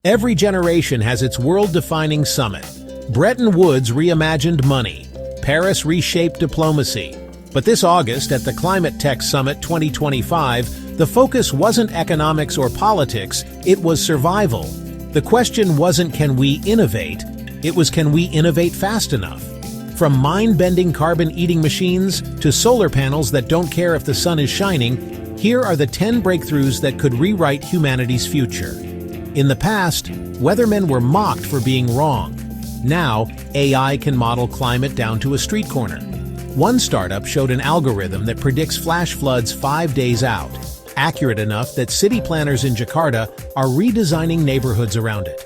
Every generation has its world-defining summit. Bretton Woods reimagined money. Paris reshaped diplomacy. But this August at the Climate Tech Summit 2025, the focus wasn't economics or politics, it was survival. The question wasn't can we innovate, it was can we innovate fast enough? From mind-bending carbon-eating machines to solar panels that don't care if the sun is shining, here are the 10 breakthroughs that could rewrite humanity's future. In the past, weathermen were mocked for being wrong. Now, AI can model climate down to a street corner. One startup showed an algorithm that predicts flash floods 5 days out, accurate enough that city planners in Jakarta are redesigning neighborhoods around it.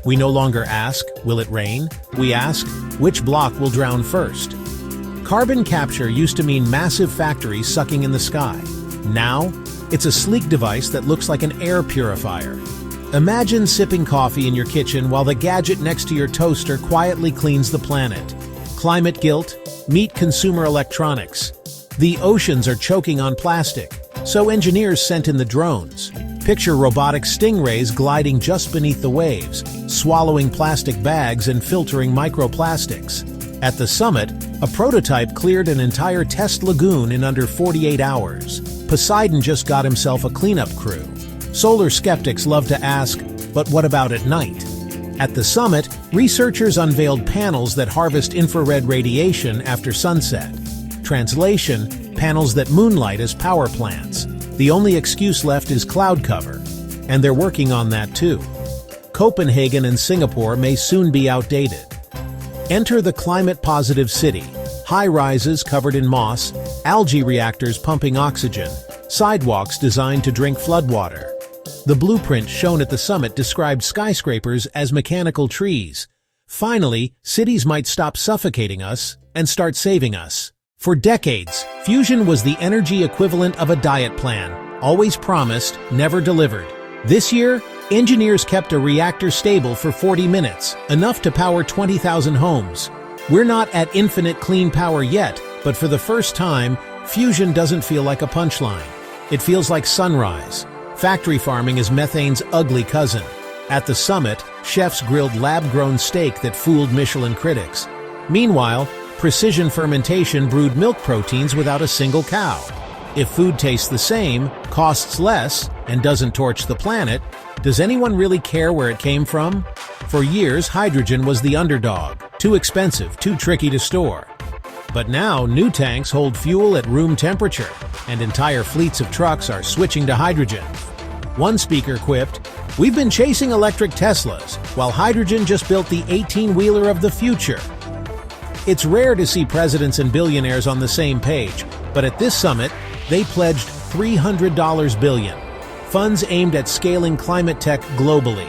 We no longer ask, will it rain? We ask, which block will drown first? Carbon capture used to mean massive factories sucking in the sky. Now, it's a sleek device that looks like an air purifier. Imagine sipping coffee in your kitchen while the gadget next to your toaster quietly cleans the planet. Climate guilt? Meet consumer electronics. The oceans are choking on plastic, so engineers sent in the drones. Picture robotic stingrays gliding just beneath the waves, swallowing plastic bags and filtering microplastics. At the summit, a prototype cleared an entire test lagoon in under 48 hours. Poseidon just got himself a cleanup crew. Solar skeptics love to ask, but what about at night? At the summit, researchers unveiled panels that harvest infrared radiation after sunset. Translation: panels that moonlight as power plants. The only excuse left is cloud cover. And they're working on that too. Copenhagen and Singapore may soon be outdated. Enter the climate-positive city. High-rises covered in moss, algae reactors pumping oxygen, sidewalks designed to drink floodwater. The blueprint shown at the summit described skyscrapers as mechanical trees. Finally, cities might stop suffocating us and start saving us. For decades, fusion was the energy equivalent of a diet plan, always promised, never delivered. This year, engineers kept a reactor stable for 40 minutes, enough to power 20,000 homes. We're not at infinite clean power yet, but for the first time, fusion doesn't feel like a punchline. It feels like sunrise. Factory farming is methane's ugly cousin. At the summit, chefs grilled lab-grown steak that fooled Michelin critics. Meanwhile, precision fermentation brewed milk proteins without a single cow. If food tastes the same, costs less, and doesn't torch the planet, does anyone really care where it came from? For years, hydrogen was the underdog. Too expensive, too tricky to store. But now, new tanks hold fuel at room temperature, and entire fleets of trucks are switching to hydrogen. One speaker quipped, "We've been chasing electric Teslas, while hydrogen just built the 18-wheeler of the future." It's rare to see presidents and billionaires on the same page, but at this summit, they pledged $300 billion, funds aimed at scaling climate tech globally.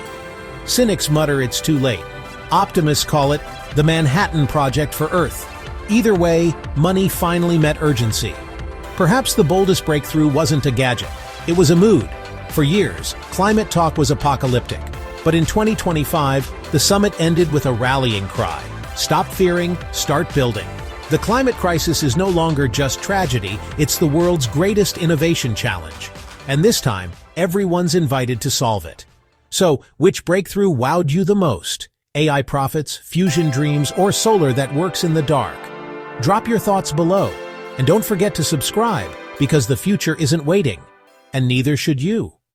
Cynics mutter it's too late. Optimists call it the Manhattan Project for Earth. Either way, money finally met urgency. Perhaps the boldest breakthrough wasn't a gadget, it was a mood. For years, climate talk was apocalyptic, but in 2025, the summit ended with a rallying cry. Stop fearing, start building. The climate crisis is no longer just tragedy, it's the world's greatest innovation challenge. And this time, everyone's invited to solve it. So, which breakthrough wowed you the most? AI profits, fusion dreams, or solar that works in the dark? Drop your thoughts below. And don't forget to subscribe, because the future isn't waiting. And neither should you.